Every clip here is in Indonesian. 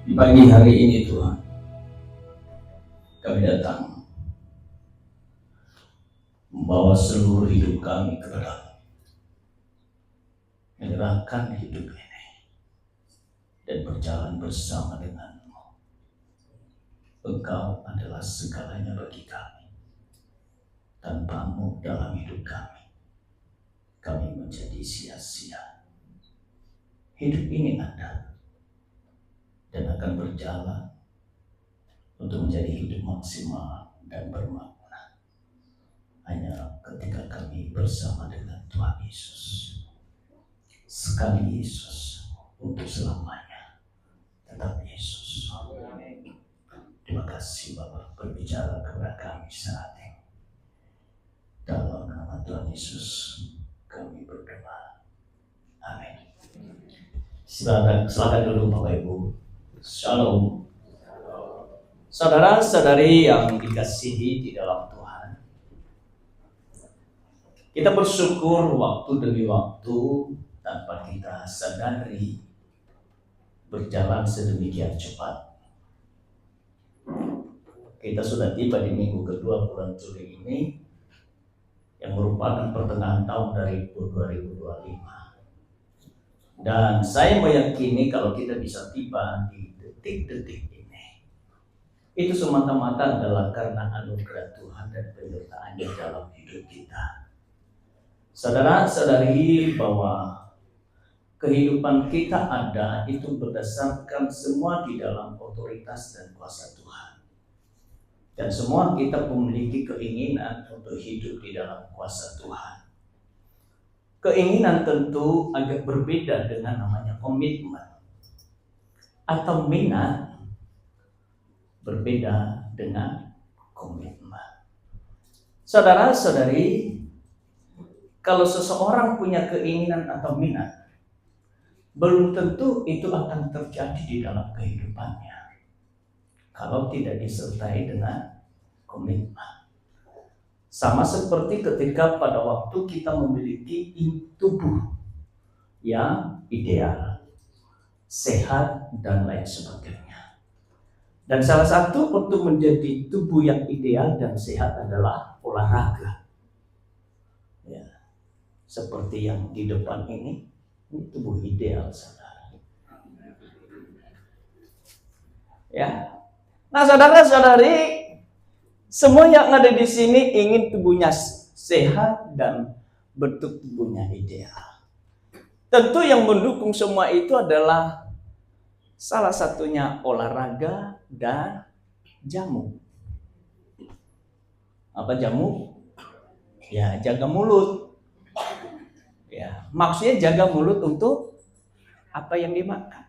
Di pagi hari ini Tuhan, kami datang membawa seluruh hidup kami kepada menyerahkan hidup ini dan berjalan bersama dengan-Mu. Engkau adalah segalanya bagi kami. Tanpa-Mu dalam hidup kami menjadi sia-sia. Hidup ini ada dan akan berjalan untuk menjadi hidup maksimal dan bermakna hanya ketika kami bersama dengan Tuhan Yesus. Sekali Yesus, untuk selamanya tetap Yesus. Terima kasih Bapak, berbicara kepada kami saat ini. Dalam nama Tuhan Yesus kami berdoa. Amin. Silakan dulu Bapak Ibu. Shalom. Saudara-saudari yang dikasihi di dalam Tuhan, kita bersyukur waktu demi waktu tanpa kita sadari berjalan sedemikian cepat. Kita sudah tiba di minggu kedua bulan Juli ini, yang merupakan pertengahan tahun dari 2025. Dan saya meyakini kalau kita bisa tiba di detik-detik ini, itu semata-mata adalah karena anugerah Tuhan dan penyertaan-Nya dalam hidup kita. Saudara-saudari, bahwa kehidupan kita ada itu berdasarkan semua di dalam otoritas dan kuasa Tuhan. Dan semua kita memiliki keinginan untuk hidup di dalam kuasa Tuhan. Keinginan tentu agak berbeda dengan namanya komitmen atau minat, berbeda dengan komitmen. Saudara-saudari, kalau seseorang punya keinginan atau minat, belum tentu itu akan terjadi di dalam kehidupannya kalau tidak disertai dengan komitmen. Sama seperti ketika pada waktu kita memiliki tubuh yang ideal, sehat, dan lain sebagainya. Dan salah satu untuk menjadi tubuh yang ideal dan sehat adalah olahraga. Ya, seperti yang di depan ini tubuh ideal, saudara. Ya, nah saudara-saudari, semua yang ada di sini ingin tubuhnya sehat dan bentuk tubuhnya ideal. Tentu yang mendukung semua itu adalah salah satunya olahraga dan jamu. Apa jamu? Ya, jaga mulut. Ya, maksudnya jaga mulut untuk apa yang dimakan.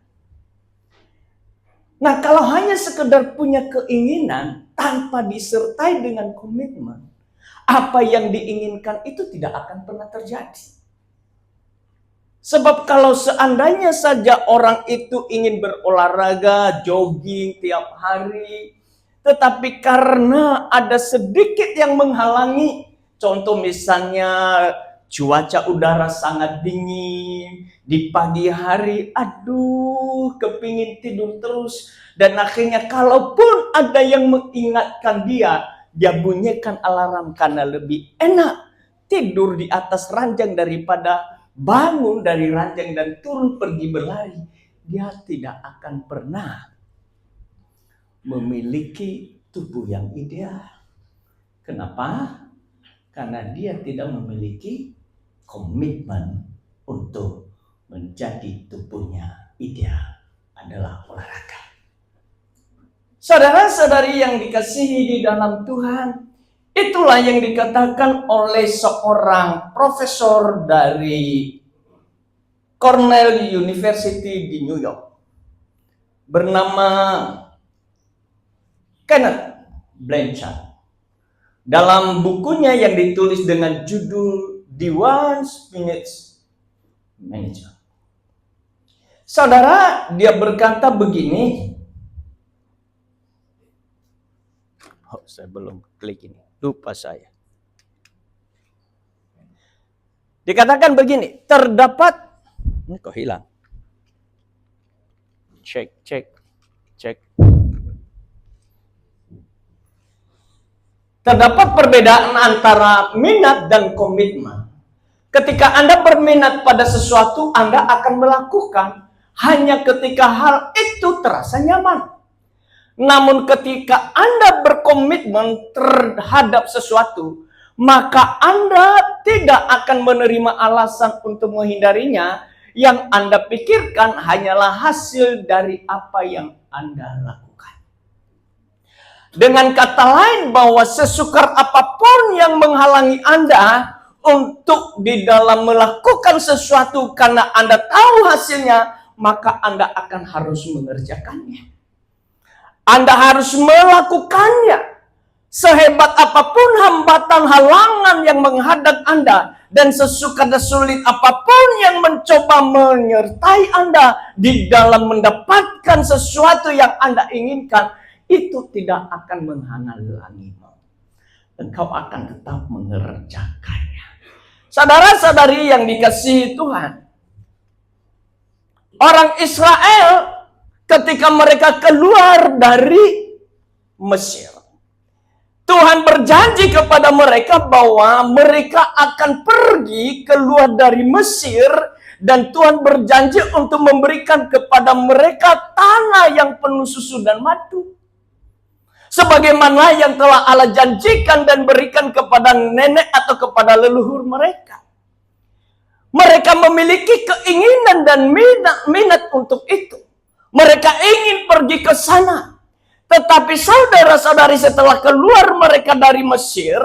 Nah, kalau hanya sekedar punya keinginan tanpa disertai dengan komitmen, apa yang diinginkan itu tidak akan pernah terjadi. Sebab kalau seandainya saja orang itu ingin berolahraga, jogging tiap hari, tetapi karena ada sedikit yang menghalangi, contoh misalnya cuaca udara sangat dingin, di pagi hari, aduh kepingin tidur terus, dan akhirnya kalaupun ada yang mengingatkan dia bunyikan alarm karena lebih enak tidur di atas ranjang daripada bangun dari ranjang dan turun pergi berlari, dia tidak akan pernah memiliki tubuh yang ideal. Kenapa? Karena dia tidak memiliki komitmen untuk menjadi tubuhnya ideal adalah olahraga. Saudara-saudari yang dikasihi di dalam Tuhan, itulah yang dikatakan oleh seorang profesor dari Cornell University di New York bernama Kenneth Blanchard. Dalam bukunya yang ditulis dengan judul The One Minute Manager. Saudara, dia berkata begini. Oh, saya belum klik ini. Lupa saya. Dikatakan begini, terdapat ini kok hilang. Cek. Cek. Terdapat perbedaan antara minat dan komitmen. Ketika Anda berminat pada sesuatu, Anda akan melakukan hanya ketika hal itu terasa nyaman. Namun ketika Anda berkomitmen terhadap sesuatu, maka Anda tidak akan menerima alasan untuk menghindarinya. Yang Anda pikirkan hanyalah hasil dari apa yang Anda lakukan. Dengan kata lain, bahwa sesukar apapun yang menghalangi Anda untuk di dalam melakukan sesuatu karena Anda tahu hasilnya, maka Anda akan harus mengerjakannya. Anda harus melakukannya. Sehebat apapun hambatan halangan yang menghadap Anda, dan sesukar dan sulit apapun yang mencoba menyertai Anda di dalam mendapatkan sesuatu yang Anda inginkan, itu tidak akan menghalangimu. Engkau akan tetap mengerjakannya. Saudara-saudari yang dikasihi Tuhan, orang Israel ketika mereka keluar dari Mesir, Tuhan berjanji kepada mereka bahwa mereka akan pergi keluar dari Mesir, dan Tuhan berjanji untuk memberikan kepada mereka tanah yang penuh susu dan madu. Sebagaimana yang telah Allah janjikan dan berikan kepada nenek atau kepada leluhur mereka. Mereka memiliki keinginan dan minat untuk itu. Mereka ingin pergi ke sana. Tetapi saudara-saudari, setelah keluar mereka dari Mesir,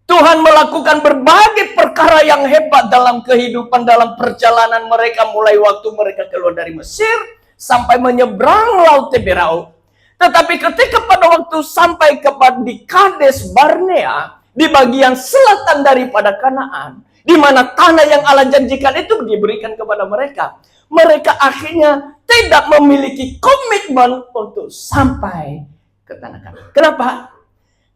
Tuhan melakukan berbagai perkara yang hebat dalam kehidupan, dalam perjalanan mereka, mulai waktu mereka keluar dari Mesir sampai menyeberang Laut Teberau. Tetapi ketika pada waktu sampai kepada di Kades Barnea, di bagian selatan daripada Kanaan, di mana tanah yang Allah janjikan itu diberikan kepada mereka, mereka akhirnya tidak memiliki komitmen untuk sampai ke tanah Kanaan. Kenapa?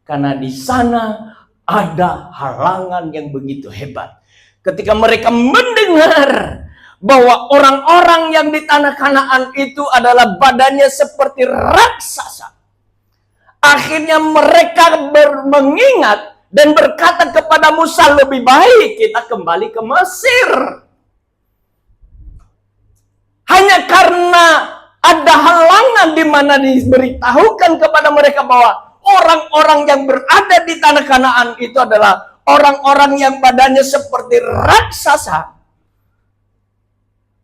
Karena di sana ada halangan yang begitu hebat. Ketika mereka mendengar bahwa orang-orang yang di tanah Kanaan itu adalah badannya seperti raksasa, akhirnya mereka mengingat dan berkata kepada Musa, lebih baik kita kembali ke Mesir. Hanya karena ada halangan di mana diberitahukan kepada mereka bahwa orang-orang yang berada di tanah Kanaan itu adalah orang-orang yang badannya seperti raksasa.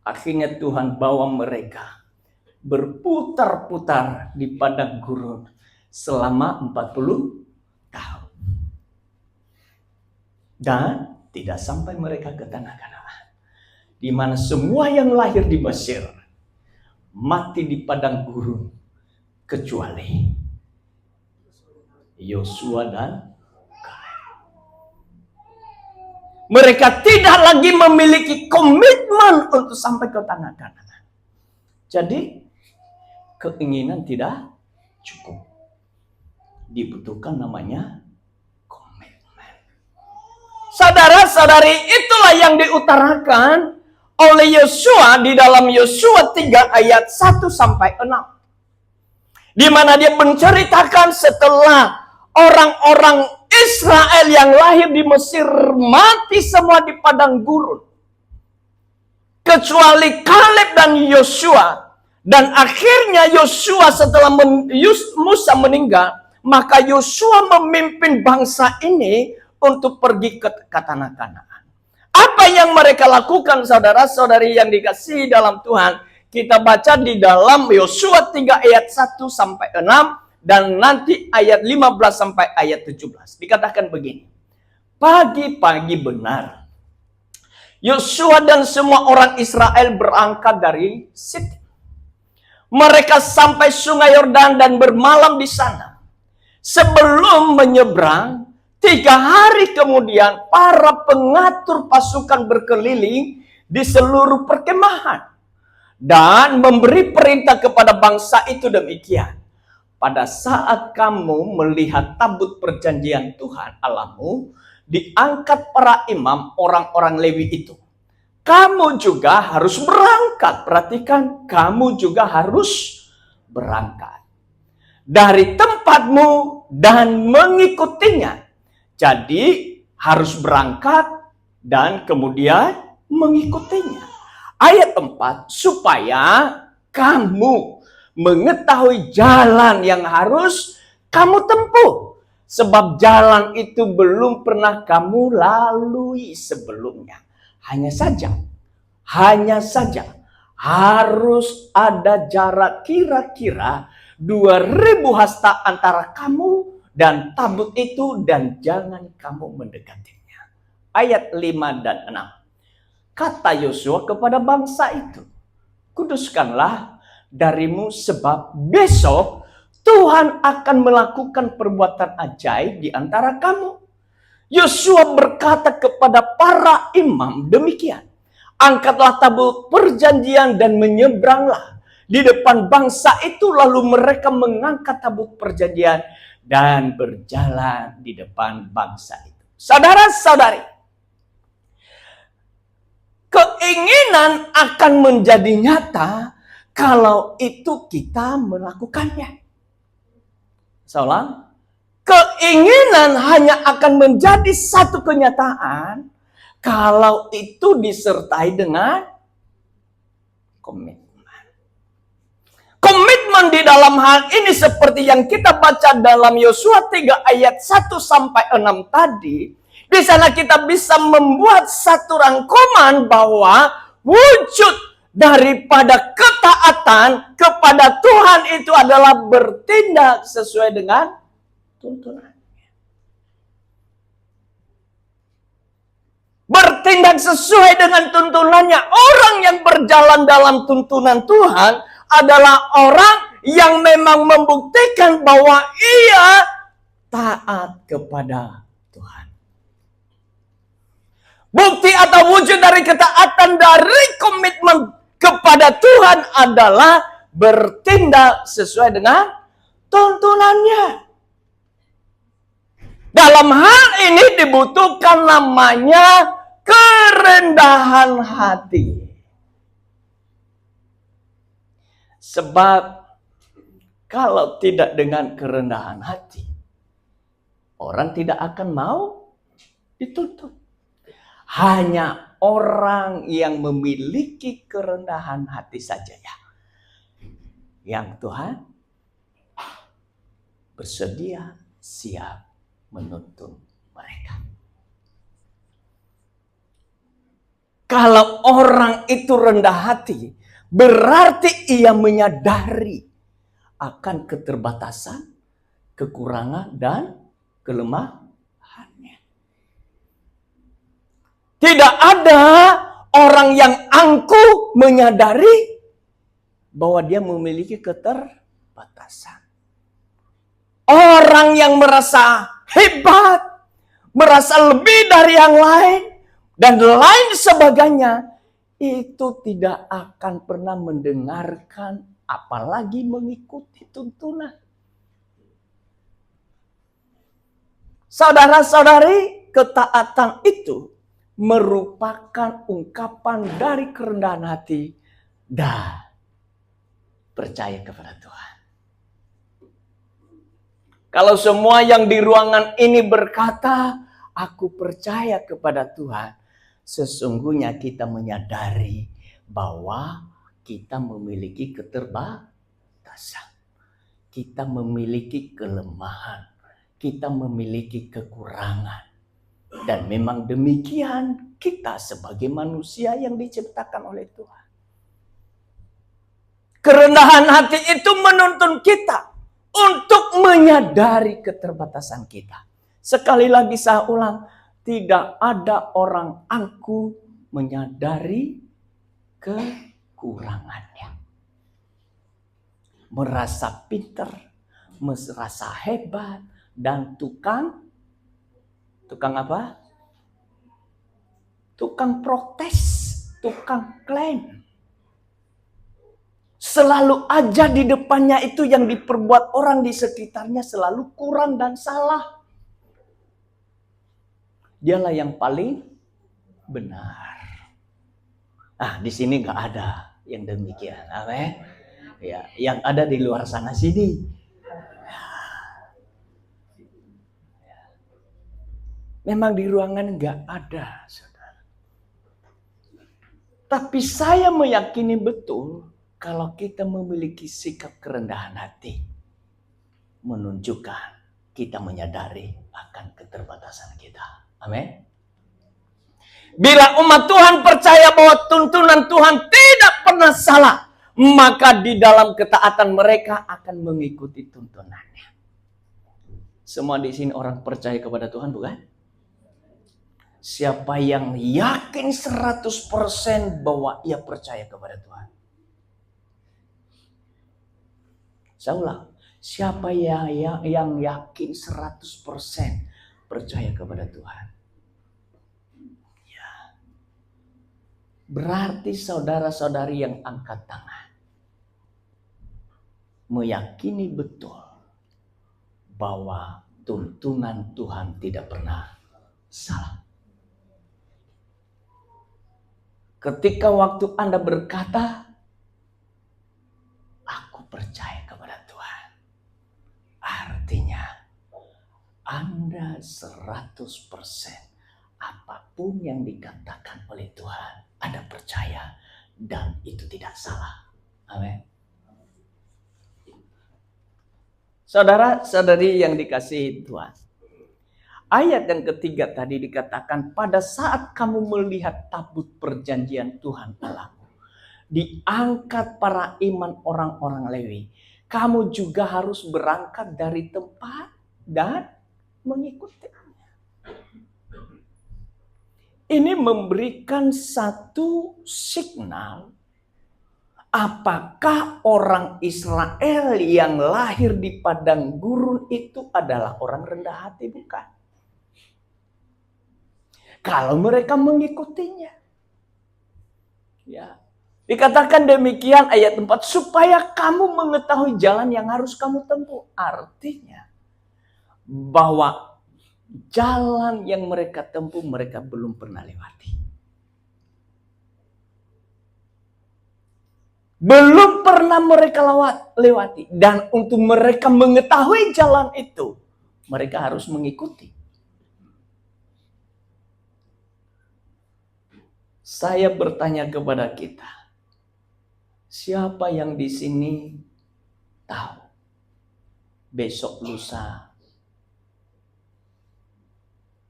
Akhirnya Tuhan bawa mereka berputar-putar di padang gurun selama 40 tahun. Dan tidak sampai mereka ke tanah Kanaan, di mana semua yang lahir di Mesir mati di padang gurun kecuali Yosua dan mereka tidak lagi memiliki komitmen untuk sampai ke tanah Kanaan. Jadi keinginan tidak cukup. Dibutuhkan namanya komitmen. Saudara-saudari, itulah yang diutarakan oleh Yosua di dalam Yosua 3 ayat 1 sampai 6. Di mana dia menceritakan setelah orang-orang Israel yang lahir di Mesir mati semua di padang gurun, kecuali Kaleb dan Yosua. Dan akhirnya Yosua setelah Musa meninggal, maka Yosua memimpin bangsa ini untuk pergi ke tanah Kanaan. Apa yang mereka lakukan, saudara-saudari yang dikasihi dalam Tuhan? Kita baca di dalam Yosua 3 ayat 1 sampai 6. Dan nanti ayat 15 sampai ayat 17. Dikatakan begini. Pagi-pagi benar, Yosua dan semua orang Israel berangkat dari Sitim. Mereka sampai sungai Yordan dan bermalam di sana. Sebelum menyeberang, 3 hari kemudian para pengatur pasukan berkeliling di seluruh perkemahan. Dan memberi perintah kepada bangsa itu demikian. Pada saat kamu melihat tabut perjanjian Tuhan Allahmu, diangkat para imam orang-orang Lewi itu, kamu juga harus berangkat. Perhatikan, kamu juga harus berangkat dari tempatmu dan mengikutinya. Jadi harus berangkat dan kemudian mengikutinya. Ayat 4, supaya kamu mengetahui jalan yang harus kamu tempuh. Sebab jalan itu belum pernah kamu lalui sebelumnya. Hanya saja harus ada jarak kira-kira 2000 hasta antara kamu dan tabut itu, dan jangan kamu mendekatinya. Ayat 5 dan 6. Kata Yosua kepada bangsa itu, kuduskanlah darimu, sebab besok Tuhan akan melakukan perbuatan ajaib di antara kamu. Yosua berkata kepada para imam demikian, angkatlah tabut perjanjian dan menyeberanglah di depan bangsa itu. Lalu mereka mengangkat tabut perjanjian dan berjalan di depan bangsa itu. Saudara-saudari, keinginan akan menjadi nyata kalau itu kita melakukannya. Saulang, keinginan hanya akan menjadi satu kenyataan kalau itu disertai dengan komitmen. Komitmen di dalam hal ini seperti yang kita baca dalam Yosua 3 ayat 1 sampai 6 tadi. Di sana kita bisa membuat satu rangkuman bahwa wujud daripada ketaatan kepada Tuhan itu adalah bertindak sesuai dengan tuntunan. Bertindak sesuai dengan tuntunannya. Orang yang berjalan dalam tuntunan Tuhan adalah orang yang memang membuktikan bahwa ia taat kepada Tuhan. Bukti atau wujud dari ketaatan, dari komitmen kepada Tuhan adalah bertindak sesuai dengan tuntunannya. Dalam hal ini dibutuhkan namanya kerendahan hati. Sebab kalau tidak dengan kerendahan hati, orang tidak akan mau dituntut. Hanya orang yang memiliki kerendahan hati saja yang Tuhan bersedia siap menuntun mereka. Kalau orang itu rendah hati, berarti ia menyadari akan keterbatasan, kekurangan, dan kelemahannya. Tidak ada orang yang angkuh menyadari bahwa dia memiliki keterbatasan. Orang yang merasa hebat, merasa lebih dari yang lain, dan lain sebagainya, itu tidak akan pernah mendengarkan, apalagi mengikuti tuntunan. Saudara-saudari, ketaatan itu merupakan ungkapan dari kerendahan hati dan percaya kepada Tuhan. Kalau semua yang di ruangan ini berkata, aku percaya kepada Tuhan, sesungguhnya kita menyadari bahwa kita memiliki keterbatasan. Kita memiliki kelemahan. Kita memiliki kekurangan. Dan memang demikian kita sebagai manusia yang diciptakan oleh Tuhan. Kerendahan hati itu menuntun kita untuk menyadari keterbatasan kita. Sekali lagi saya ulang, tidak ada orang angkuh menyadari kekurangannya. Merasa pintar, merasa hebat, dan tukang apa? Tukang protes, tukang klaim. Selalu aja di depannya itu yang diperbuat orang di sekitarnya selalu kurang dan salah. Dialah yang paling benar. Nah, di sini nggak ada yang demikian. Amin. Ya, yang ada di luar sana sini. Memang di ruangan nggak ada, saudara. Tapi saya meyakini betul kalau kita memiliki sikap kerendahan hati, menunjukkan kita menyadari akan keterbatasan kita. Amin. Bila umat Tuhan percaya bahwa tuntunan Tuhan tidak pernah salah, maka di dalam ketaatan mereka akan mengikuti tuntunannya. Semua di sini orang percaya kepada Tuhan, bukan? Siapa yang yakin 100% bahwa ia percaya kepada Tuhan? Saya ulang, siapa yang yakin 100% percaya kepada Tuhan? Berarti saudara-saudari yang angkat tangan meyakini betul bahwa tuntunan Tuhan tidak pernah salah. Ketika waktu Anda berkata, aku percaya kepada Tuhan, artinya Anda 100% apapun yang dikatakan oleh Tuhan, Anda percaya dan itu tidak salah. Amin. Saudara-saudari yang dikasihi Tuhan, ayat yang ketiga tadi dikatakan, pada saat kamu melihat tabut perjanjian Tuhan Allahmu diangkat para iman orang-orang Lewi, kamu juga harus berangkat dari tempat dan mengikuti. Ini memberikan satu signal apakah orang Israel yang lahir di padang gurun itu adalah orang rendah hati, bukan? Kalau mereka mengikutinya. Ya. Dikatakan demikian ayat 4, supaya kamu mengetahui jalan yang harus kamu tempuh. Artinya bahwa jalan yang mereka tempuh mereka belum pernah lewati. Belum pernah mereka lewati. Dan untuk mereka mengetahui jalan itu, mereka harus mengikuti. Saya bertanya kepada kita, siapa yang di sini tahu besok lusa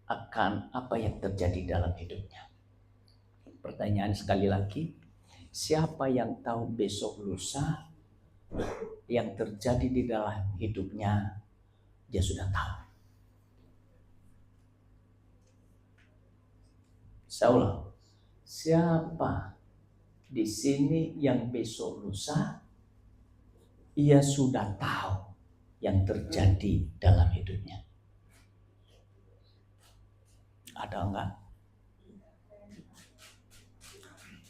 akan apa yang terjadi dalam hidupnya? Pertanyaan sekali lagi, siapa yang tahu besok lusa yang terjadi di dalam hidupnya? Dia sudah tahu. Saulah, siapa di sini yang besok lusa ia sudah tahu yang terjadi dalam hidupnya? Ada enggak?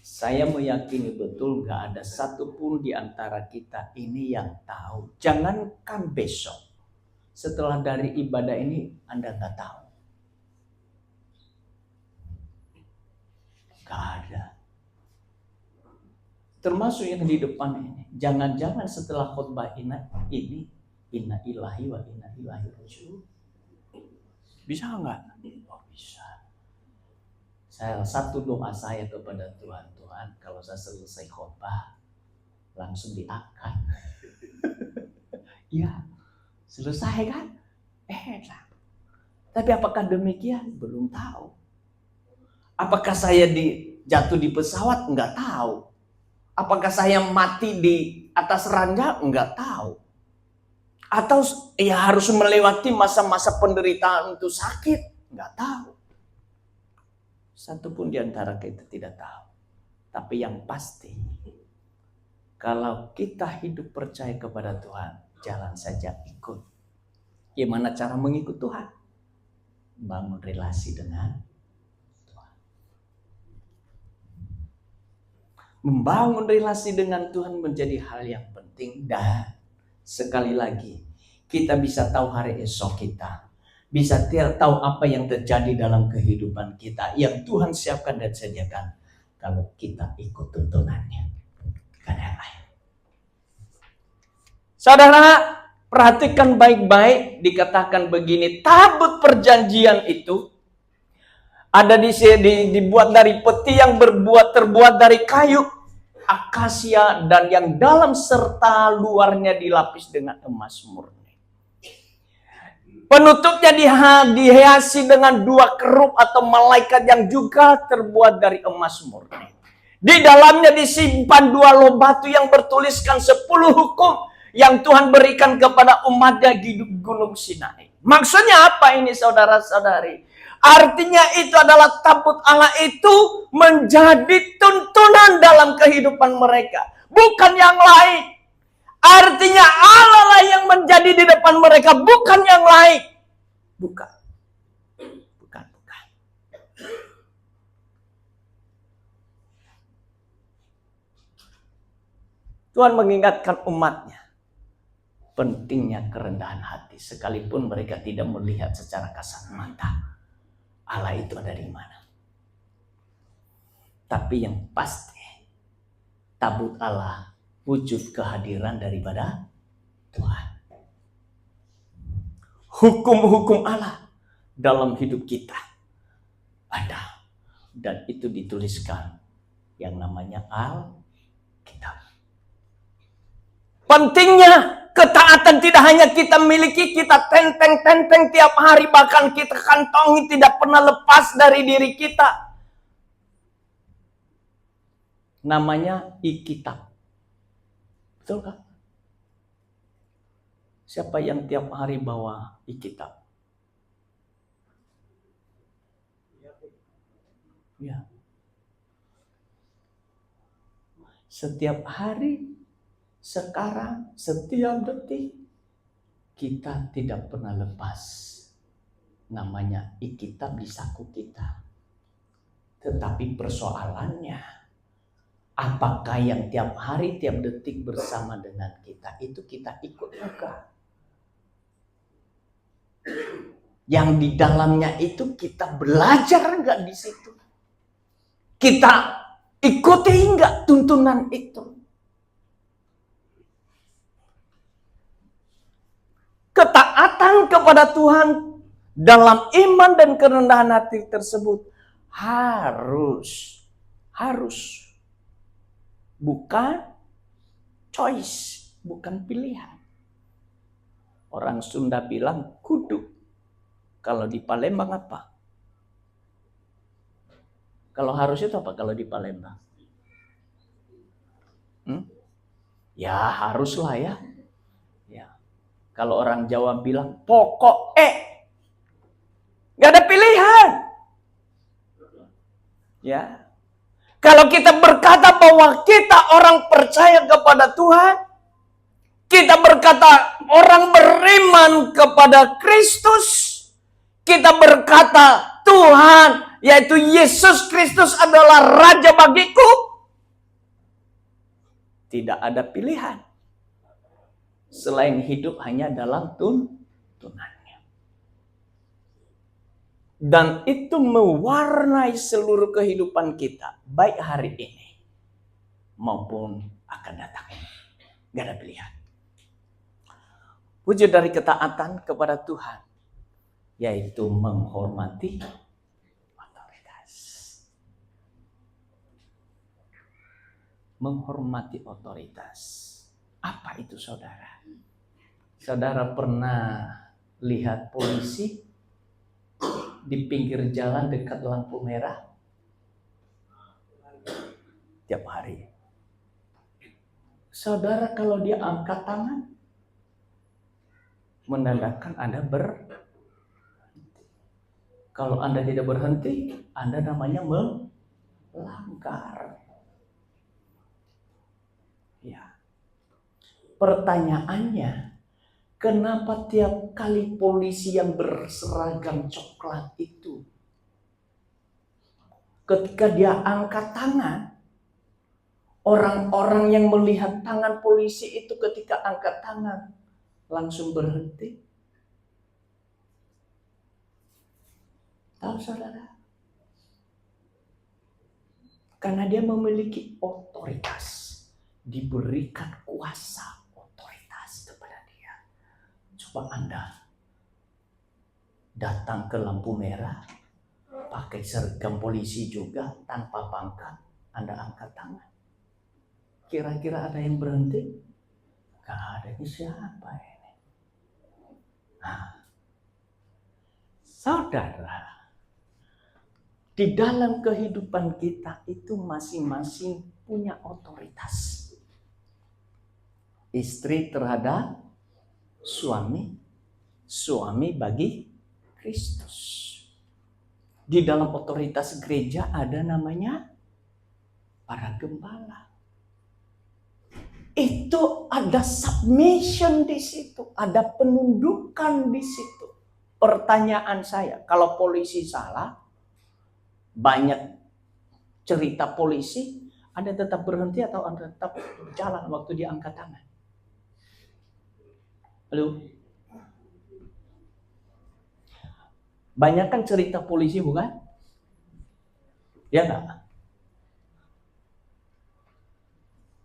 Saya meyakini betul gak ada satupun di antara kita ini yang tahu. Jangankan besok, setelah dari ibadah ini Anda gak tahu. Gak ada. Termasuk yang di depan ini. Jangan-jangan setelah khotbah ini inna ilahi wa inna ilahi raji'un. Bisa enggak? Oh, bisa. Satu doa saya kepada Tuhan, kalau saya selesai khotbah langsung diangkat. Ya, selesai kan? Tapi apakah demikian? Belum tahu. Apakah saya jatuh di pesawat? Enggak tahu. Apakah saya mati di atas ranjang? Enggak tahu. Atau ya harus melewati masa-masa penderitaan untuk sakit? Enggak tahu. Satu pun di antara kita tidak tahu. Tapi yang pasti, kalau kita hidup percaya kepada Tuhan, jalan saja ikut. Gimana cara mengikut Tuhan? Bangun relasi dengan Tuhan. Membangun relasi dengan Tuhan menjadi hal yang penting. Dan sekali lagi, kita bisa tahu hari esok kita. Bisa tahu apa yang terjadi dalam kehidupan kita yang Tuhan siapkan dan sediakan kalau kita ikut tuntunannya. Bukan yang lain. Saudara, perhatikan baik-baik, dikatakan begini, tabut perjanjian itu ada dibuat dari peti yang terbuat dari kayu akasia dan yang dalam serta luarnya dilapis dengan emas murni. Penutupnya dihiasi dengan 2 kerub atau malaikat yang juga terbuat dari emas murni. Di dalamnya disimpan 2 loh batu yang bertuliskan 10 hukum yang Tuhan berikan kepada umatnya di Gunung Sinai. Maksudnya apa ini saudara-saudari? Artinya itu adalah tabut Allah itu menjadi tuntunan dalam kehidupan mereka. Bukan yang lain. Artinya Allah lah yang menjadi di depan mereka, bukan yang lain. Bukan. Tuhan mengingatkan umatnya. Pentingnya kerendahan hati. Sekalipun mereka tidak melihat secara kasat mata Allah itu ada di mana. Tapi yang pasti, tabut Allah wujud kehadiran daripada Tuhan. Hukum-hukum Allah dalam hidup kita ada. Dan itu dituliskan yang namanya Alkitab. Pentingnya ketaatan tidak hanya kita miliki, kita tenteng tiap hari, bahkan kita kantongi, tidak pernah lepas dari diri kita. Namanya Alkitab. Betul kan? Siapa yang tiap hari bawa Alkitab? Ya. Setiap hari, sekarang, setiap detik, kita tidak pernah lepas namanya Alkitab di saku kita. Tetapi persoalannya, apakah yang tiap hari, tiap detik bersama dengan kita itu kita ikut juga? Yang di dalamnya itu kita belajar enggak di situ? Kita ikuti enggak tuntunan itu? Ketaatan kepada Tuhan dalam iman dan kerendahan hati tersebut harus bukan choice, bukan pilihan. Orang Sunda bilang kudu. Kalau di Palembang apa? Kalau harus itu apa kalau di Palembang? Ya haruslah ya. Kalau orang Jawa bilang pokok gak ada pilihan. Ya. Kalau kita berkata bahwa kita orang percaya kepada Tuhan, kita berkata orang beriman kepada Kristus, kita berkata Tuhan, yaitu Yesus Kristus adalah Raja bagiku, tidak ada pilihan selain hidup hanya dalam tuntunannya. Dan itu mewarnai seluruh kehidupan kita, baik hari ini maupun akan datang. Gak ada pilihan. Wujud dari ketaatan kepada Tuhan, yaitu menghormati otoritas. Menghormati otoritas. Apa itu saudara? Saudara pernah lihat polisi di pinggir jalan dekat lampu merah? Tiap hari. Saudara kalau dia angkat tangan, menandakan Anda berhenti. Kalau Anda tidak berhenti, Anda namanya melanggar. Ya. Pertanyaannya, kenapa tiap kali polisi yang berseragam coklat itu, ketika dia angkat tangan, orang-orang yang melihat tangan polisi itu ketika angkat tangan langsung berhenti? Tahu saudara? Karena dia memiliki otoritas, diberikan kuasa otoritas. Coba Anda datang ke lampu merah, pakai seragam polisi juga, tanpa pangkat, Anda angkat tangan. Kira-kira ada yang berhenti? Gak ada. Ini siapa ini? Nah, saudara, di dalam kehidupan kita itu masing-masing punya otoritas. Istri terhadap suami, suami bagi Kristus. Di dalam otoritas gereja ada namanya para gembala. Itu ada submission di situ, ada penundukan di situ. Pertanyaan saya, kalau polisi salah, banyak cerita polisi, Anda tetap berhenti atau Anda tetap jalan waktu dia angkat tangan? Halo? Banyak kan cerita polisi, bukan? Ya enggak?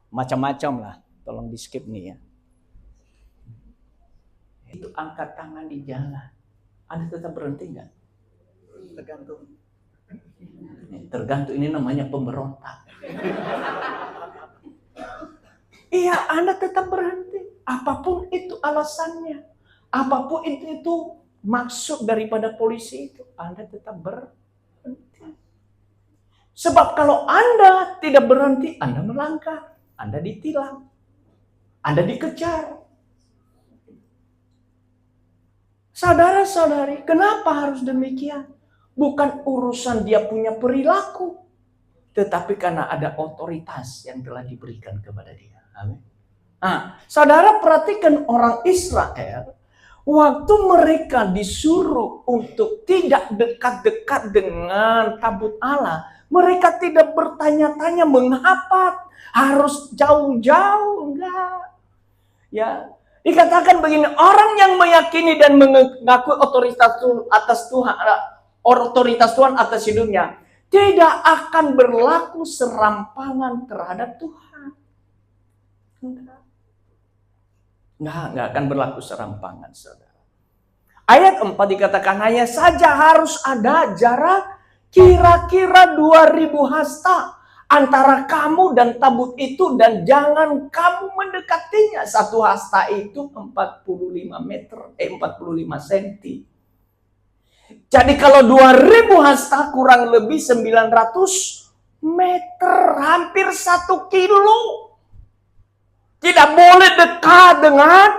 Macam-macam lah, tolong di skip nih ya. Itu angkat tangan di jalan, Anda tetap berhenti enggak? Tergantung, ini namanya pemberontak. Iya, Anda tetap berhenti. Apapun itu alasannya, apapun itu maksud daripada polisi itu, Anda tetap berhenti. Sebab kalau Anda tidak berhenti, Anda melanggar, Anda ditilang, Anda dikejar. Saudara-saudari, kenapa harus demikian? Bukan urusan dia punya perilaku, tetapi karena ada otoritas yang telah diberikan kepada dia. Amin. Nah, saudara perhatikan orang Israel, waktu mereka disuruh untuk tidak dekat-dekat dengan tabut Allah, mereka tidak bertanya-tanya mengapa harus jauh-jauh, enggak. Ya, dikatakan begini, orang yang meyakini dan mengakui otoritas atas Tuhan, otoritas Tuhan atas hidupnya, tidak akan berlaku serampangan terhadap Tuhan. Enggak akan berlaku serampangan, saudara. Ayat 4 dikatakan hanya saja harus ada jarak kira-kira 2000 hasta antara kamu dan tabut itu, dan jangan kamu mendekatinya. Satu hasta itu 45 cm. Jadi kalau 2000 hasta kurang lebih 900 meter, hampir 1 kilo. Tidak boleh dekat dengan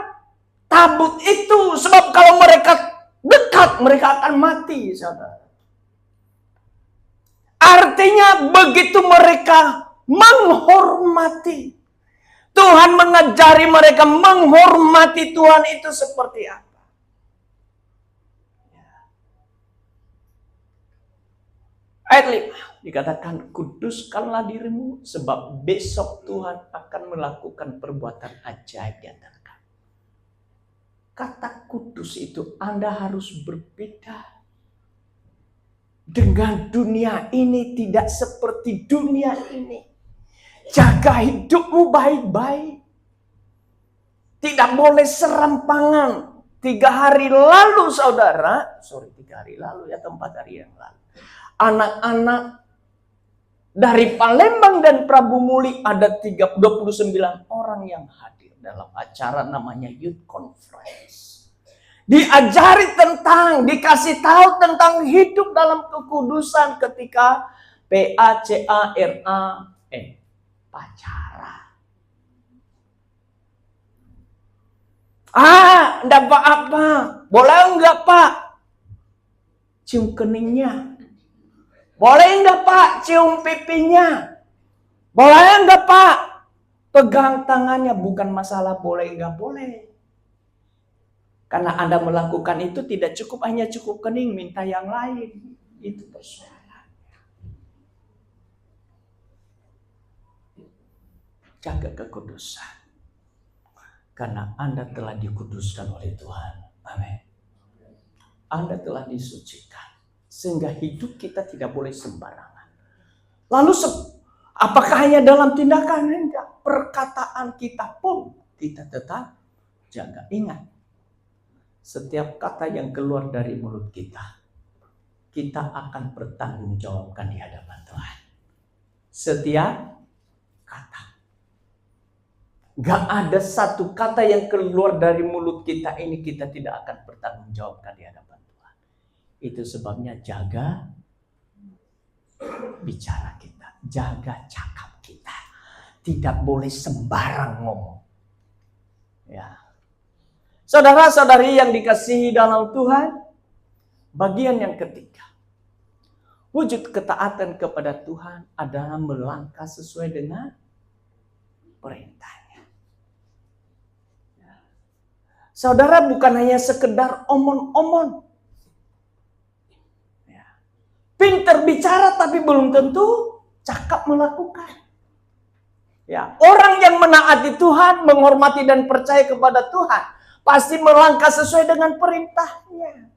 tabut itu, sebab kalau mereka dekat, mereka akan mati, saudara. Artinya begitu mereka menghormati, Tuhan mengajari mereka menghormati Tuhan itu seperti apa. Ayat 5 dikatakan, kuduskanlah dirimu sebab besok Tuhan akan melakukan perbuatan ajaib di antara kamu. Kata kudus itu Anda harus berbeda dengan dunia ini, tidak seperti dunia ini. Jaga hidupmu baik-baik. Tidak boleh serampangan. 3 hari lalu saudara, 3 hari lalu ya, 4 hari yang lalu, anak-anak dari Palembang dan Prabu Muli ada 29 orang yang hadir dalam acara namanya Youth Conference. Diajari tentang, dikasih tahu tentang hidup dalam kekudusan ketika pacaran. Enggak apa-apa. Boleh enggak, Pak? Cium keningnya. Boleh enggak, Pak? Cium pipinya. Boleh enggak, Pak? Pegang tangannya. Bukan masalah boleh enggak boleh. Karena Anda melakukan itu tidak cukup hanya cukup kening, minta yang lain. Itu persoalannya. Jaga kekudusan. Karena Anda telah dikuduskan oleh Tuhan. Amin. Anda telah disucikan. Sehingga hidup kita tidak boleh sembarangan. Lalu apakah hanya dalam tindakan? Enggak. Perkataan kita pun kita tetap jaga. Ingat. Setiap kata yang keluar dari mulut kita akan bertanggung jawabkan di hadapan Tuhan. Setiap kata. Gak ada satu kata yang keluar dari mulut kita ini kita tidak akan bertanggung jawabkan di hadapan Tuhan. Itu sebabnya jaga bicara kita, jaga cakap kita. Tidak boleh sembarang ngomong. Ya. Saudara-saudari yang dikasihi dalam Tuhan, bagian yang ketiga, wujud ketaatan kepada Tuhan adalah melangkah sesuai dengan perintahnya. Saudara, bukan hanya sekedar omong-omong. Pintar bicara tapi belum tentu cakap melakukan. Ya, orang yang menaati Tuhan, menghormati dan percaya kepada Tuhan, pasti melangkah sesuai dengan perintahnya.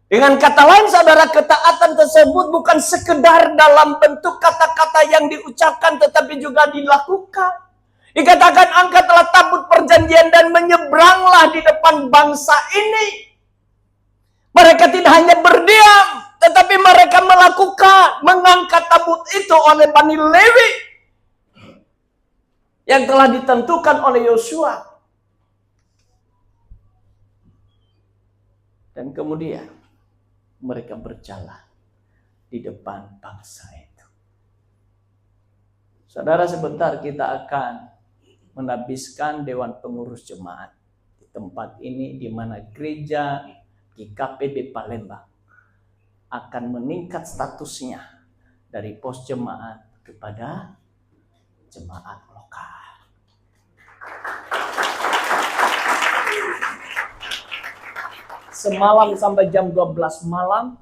Dengan kata lain, saudara, ketaatan tersebut bukan sekedar dalam bentuk kata-kata yang diucapkan, tetapi juga dilakukan. Dikatakan, angkatlah tabut perjanjian dan menyeberanglah di depan bangsa ini. Mereka tidak hanya berdiam, tetapi mereka melakukan, mengangkat tabut itu oleh Bani Lewi yang telah ditentukan oleh Yosua. Dan kemudian mereka berjalan di depan bangsa itu. Saudara, sebentar kita akan menhabiskan Dewan Pengurus Jemaat di tempat ini, di mana gereja GKPB Palembang akan meningkat statusnya dari pos jemaat kepada jemaat lokal. Semalam sampai jam 12 malam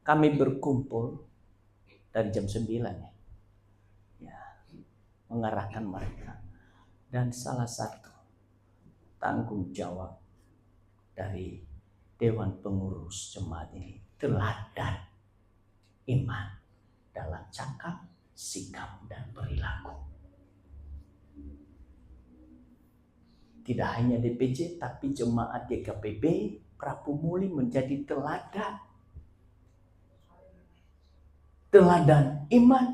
kami berkumpul dari jam 9 ya, mengarahkan mereka. Dan salah satu tanggung jawab dari Dewan Pengurus Jemaat ini, teladan iman dalam cakap, sikap, dan perilaku. Tidak hanya DPJ, tapi jemaat GKPB Prabu Muli menjadi teladan. Teladan iman,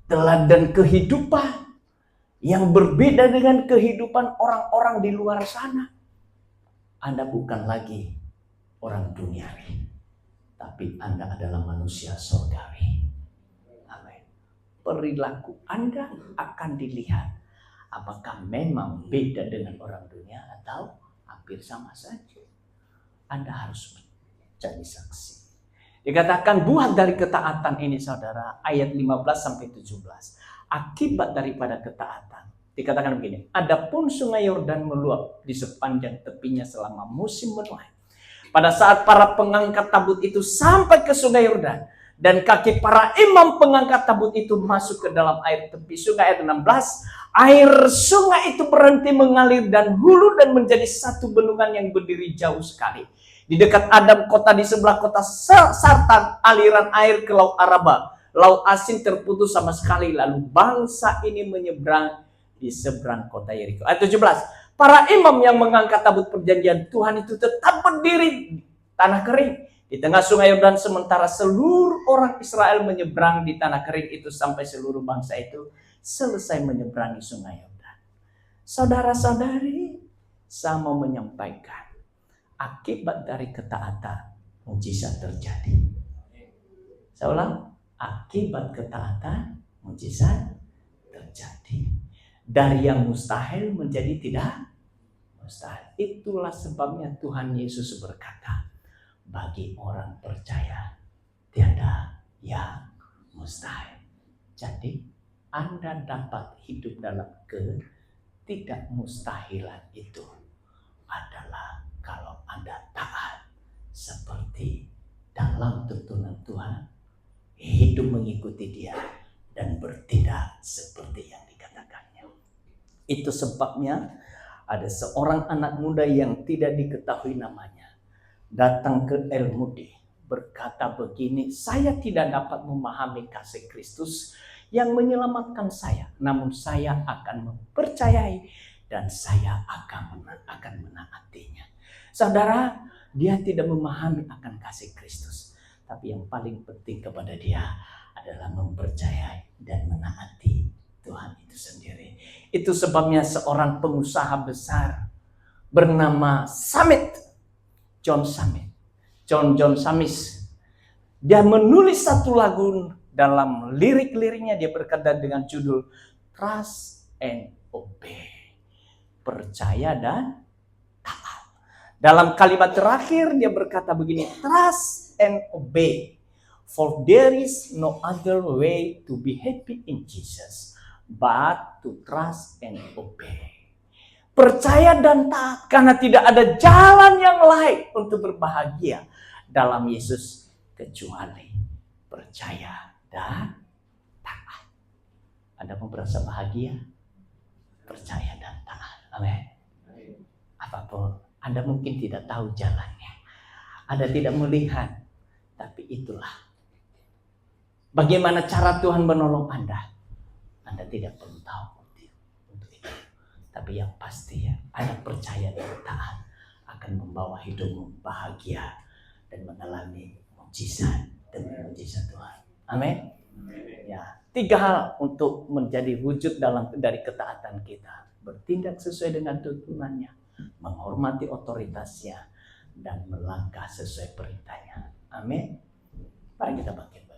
teladan kehidupan yang berbeda dengan kehidupan orang-orang di luar sana. Anda bukan lagi orang duniawi, tapi Anda adalah manusia surgawi. Amin. Perilaku Anda akan dilihat apakah memang beda dengan orang dunia atau hampir sama saja. Anda harus menjadi saksi. Dikatakan buah dari ketaatan ini, saudara, ayat 15-17. Akibat daripada ketaatan. Dikatakan begini, adapun sungai Yordan meluap di sepanjang tepinya selama musim menuai. Pada saat para pengangkat tabut itu sampai ke sungai Yordan, dan kaki para imam pengangkat tabut itu masuk ke dalam air tepi sungai, ayat 16, air sungai itu berhenti mengalir dan hulu dan menjadi satu bendungan yang berdiri jauh sekali. Di dekat Adam, kota di sebelah kota Sartan, aliran air ke Laut Araba. Laut Asin terputus sama sekali, lalu bangsa ini menyeberang di seberang kota Yeriko. Ayat 17, para imam yang mengangkat tabut perjanjian Tuhan itu tetap berdiri di tanah kering di tengah sungai Yordan, sementara seluruh orang Israel menyeberang di tanah kering itu sampai seluruh bangsa itu selesai menyeberangi sungai Yordan. Saudara-saudari, saya mau menyampaikan akibat dari ketaatan mujizat terjadi. Saya ulang, akibat ketaatan mujizat terjadi. Dari yang mustahil menjadi tidak mustahil. Itulah sebabnya Tuhan Yesus berkata, bagi orang percaya tiada yang mustahil. Jadi Anda dapat hidup dalam ketidakmustahilan itu adalah kalau Anda taat seperti dalam tuntunan Tuhan, hidup mengikuti Dia dan bertindak seperti yang dikatakannya. Itu sebabnya ada seorang anak muda yang tidak diketahui namanya datang ke El Mudi berkata begini, saya tidak dapat memahami kasih Kristus yang menyelamatkan saya, namun saya akan mempercayai dan saya akan menaatinya. Saudara, dia tidak memahami akan kasih Kristus. Tapi yang paling penting kepada dia adalah mempercayai dan menaati Tuhan itu sendiri. Itu sebabnya seorang pengusaha besar bernama John Sammis. Dia menulis satu lagu, dalam lirik-liriknya dia berkata dengan judul Trust and Obey. Percaya dan taat. Dalam kalimat terakhir dia berkata begini, trust and obey. For there is no other way to be happy in Jesus but to trust and obey. Percaya dan taat karena tidak ada jalan yang lain untuk berbahagia dalam Yesus kecuali percaya dan taat. Anda mau merasa bahagia? Percaya dan taat. Amin. Apapun, Anda mungkin tidak tahu jalannya, Anda tidak melihat, tapi itulah bagaimana cara Tuhan menolong Anda. Anda tidak perlu tahu untuk itu. Tapi yang pasti ya, Anda percaya dan taat akan membawa hidupmu bahagia dan mengalami mujizat demi mujizat Tuhan. Amin. Ya, 3 hal untuk menjadi wujud dari ketaatan kita: bertindak sesuai dengan tuntunannya, menghormati otoritasnya, dan melangkah sesuai perintahnya. Amin. Mari kita bangkit.